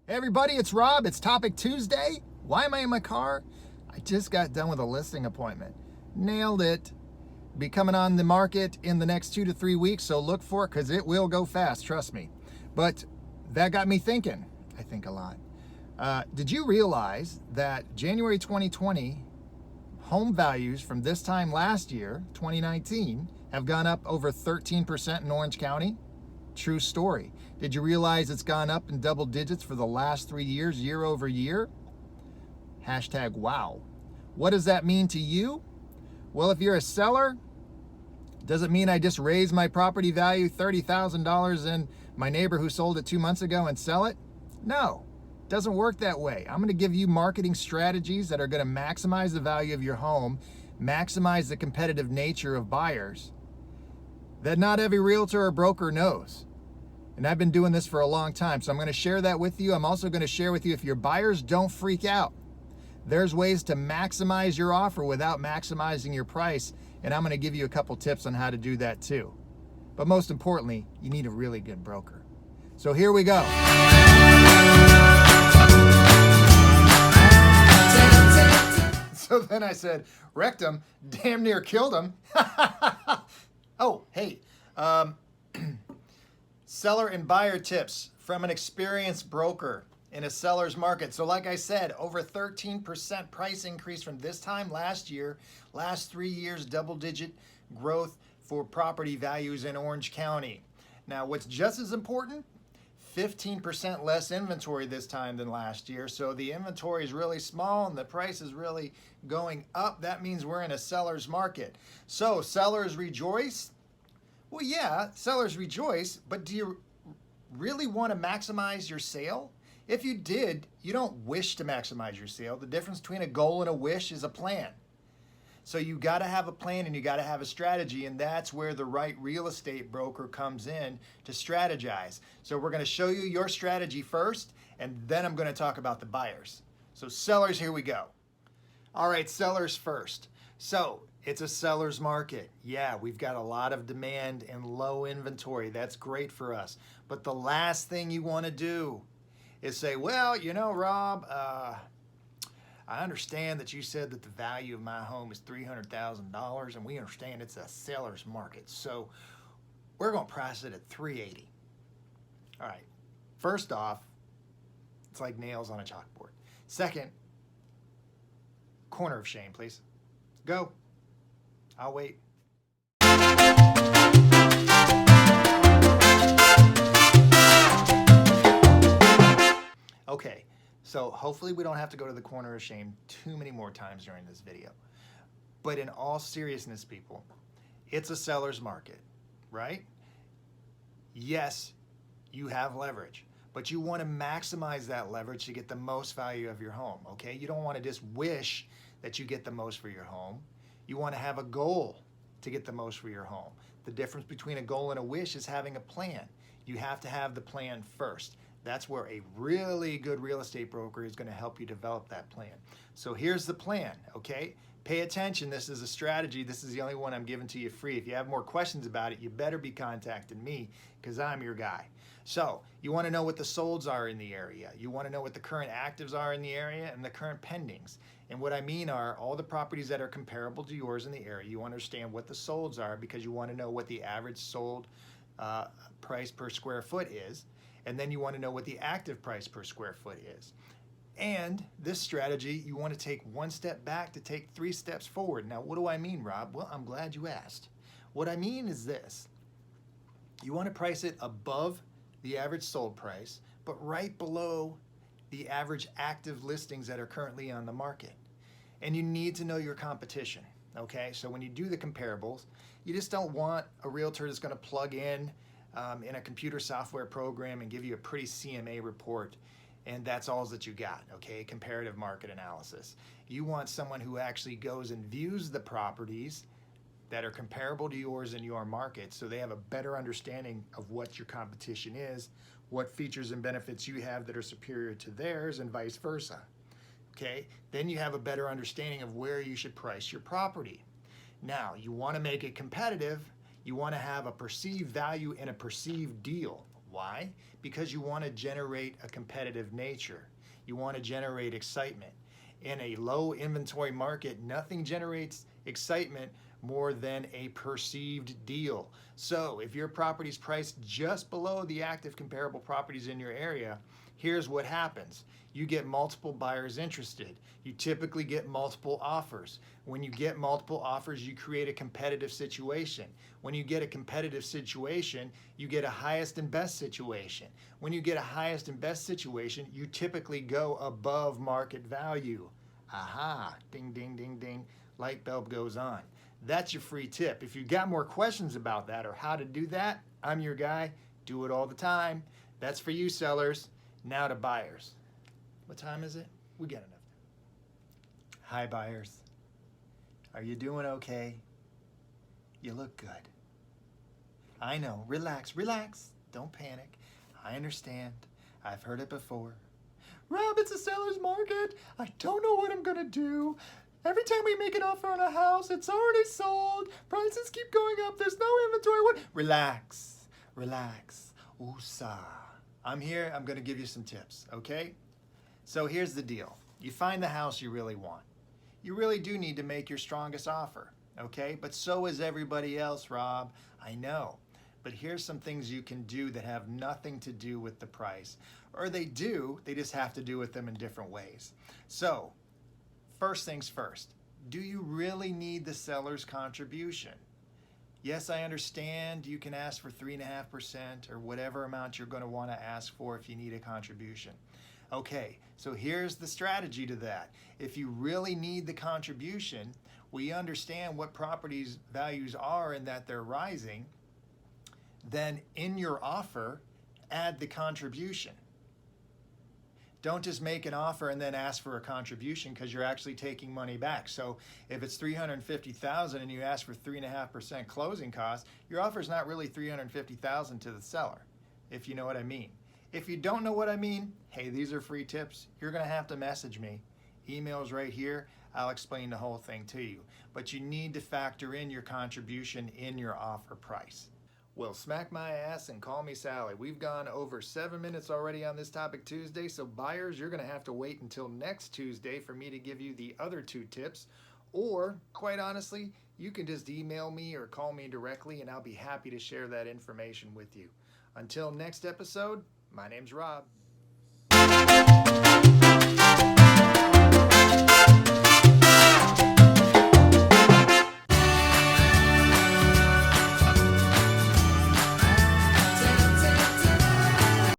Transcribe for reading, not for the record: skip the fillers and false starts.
Hey everybody, it's Rob. It's Topic Tuesday. Why am I in my car? I just got done with a listing appointment. Nailed it. Be coming on the market in the next 2 to 3 weeks, so look for it because it will go fast, trust me. But that got me thinking. I think a lot. Did you realize that January 2020 home values from this time last year, 2019, have gone up over 13% in Orange County? True story. Did you realize it's gone up in double digits for the last 3 years, year over year? Hashtag wow. What does that mean to you? Well, if you're a seller, does it mean I just raise my property value $30,000 in my neighbor who sold it 2 months ago and sell it? No, it doesn't work that way. I'm going to give you marketing strategies that are going to maximize the value of your home, maximize the competitive nature of buyers that not every realtor or broker knows. And I've been doing this for a long time, so I'm going to share that with you. I'm also going to share with you, if your buyers don't freak out, there's ways to maximize your offer without maximizing your price, and I'm going to give you a couple tips on how to do that too. But most importantly, you need a really good broker. So here we go. So then I said, wrecked him, damn near killed him. Oh, hey, seller and buyer tips from an experienced broker in a seller's market. So like I said, over 13% price increase from this time last year, last 3 years, double-digit growth for property values in Orange County. Now, what's just as important, 15% less inventory this time than last year. So the inventory is really small and the price is really going up. That means we're in a seller's market. So sellers rejoice. Well, yeah, sellers rejoice, but do you really want to maximize your sale? If you did, you don't wish to maximize your sale. The difference between a goal and a wish is a plan. So you got to have a plan and you got to have a strategy, and that's where the right real estate broker comes in to strategize. So we're going to show you your strategy first, and then I'm going to talk about the buyers. So sellers, here we go. All right, sellers first. So it's a seller's market. Yeah, we've got a lot of demand and low inventory. That's great for us. But the last thing you want to do is say, well, you know, Rob, I understand that you said that the value of my home is $300,000, and we understand it's a seller's market. So we're going to price it at $380,000. All right. First off, it's like nails on a chalkboard. Second, corner of shame, please. Go. I'll wait. Okay, so hopefully we don't have to go to the corner of shame too many more times during this video. But in all seriousness, people, it's a seller's market, right? Yes, you have leverage, but you want to maximize that leverage to get the most value of your home, okay? You don't want to just wish that you get the most for your home. You want to have a goal to get the most for your home. The difference between a goal and a wish is having a plan. You have to have the plan first. That's where a really good real estate broker is going to help you develop that plan. So here's the plan, okay? Pay attention. This is a strategy. This is the only one I'm giving to you free. If you have more questions about it, you better be contacting me because I'm your guy. So you want to know what the solds are in the area. You want to know what the current actives are in the area and the current pendings. And what I mean are all the properties that are comparable to yours in the area. You understand what the solds are because you want to know what the average sold price per square foot is. And then you want to know what the active price per square foot is. And this strategy, you want to take one step back to take 3 steps forward. Now, what do I mean, Rob? Well, I'm glad you asked. What I mean is this. You want to price it above the average sold price, but right below the average active listings that are currently on the market. And you need to know your competition, okay? So when you do the comparables, you just don't want a realtor that's going to plug in a computer software program and give you a pretty CMA report, and that's all that you got, okay? Comparative market analysis. You want someone who actually goes and views the properties that are comparable to yours in your market, so they have a better understanding of what your competition is, what features and benefits you have that are superior to theirs, and vice versa, okay? Then you have a better understanding of where you should price your property. Now, you want to make it competitive. You want to have a perceived value and a perceived deal. Why? Because you want to generate a competitive nature. You want to generate excitement. In a low inventory market, nothing generates excitement more than a perceived deal. So if your property's priced just below the active comparable properties in your area, here's what happens. You get multiple buyers interested. You typically get multiple offers. When you get multiple offers, you create a competitive situation. When you get a competitive situation, you get a highest and best situation. When you get a highest and best situation, you typically go above market value. Aha, ding, ding, ding, ding, light bulb goes on. That's your free tip. If you've got more questions about that or how to do that, I'm your guy. Do it all the time. That's for you sellers. Now to buyers. What time is it? We got enough time. Hi buyers. Are you doing okay? You look good. I know. Relax, relax. Don't panic. I understand. I've heard it before. Rob, it's a seller's market. I don't know what I'm gonna do. Every time we make an offer on a house, it's already sold. Prices keep going up. There's no inventory. What? Relax, relax. Woosah. I'm here. I'm gonna give you some tips, okay? So here's the deal. You find the house you really want. You really do need to make your strongest offer, okay? But so is everybody else, Rob. I know. But here's some things you can do that have nothing to do with the price. Or they do, they just have to do with them in different ways. So, first things first, do you really need the seller's contribution? Yes, I understand you can ask for 3.5% or whatever amount you're going to want to ask for if you need a contribution. Okay, so here's the strategy to that. If you really need the contribution, we understand what properties values are and that they're rising, then in your offer, add the contribution. Don't just make an offer and then ask for a contribution because you're actually taking money back. So if it's $350,000 and you ask for 3.5% closing costs, your offer is not really $350,000 to the seller, if you know what I mean. If you don't know what I mean, hey, these are free tips. You're gonna have to message me. Email's right here. I'll explain the whole thing to you. But you need to factor in your contribution in your offer price. Well, smack my ass and call me Sally. We've gone over 7 minutes already on this topic Tuesday, so buyers, you're gonna have to wait until next Tuesday for me to give you the other 2 tips. Or, quite honestly, you can just email me or call me directly and I'll be happy to share that information with you. Until next episode, my name's Rob.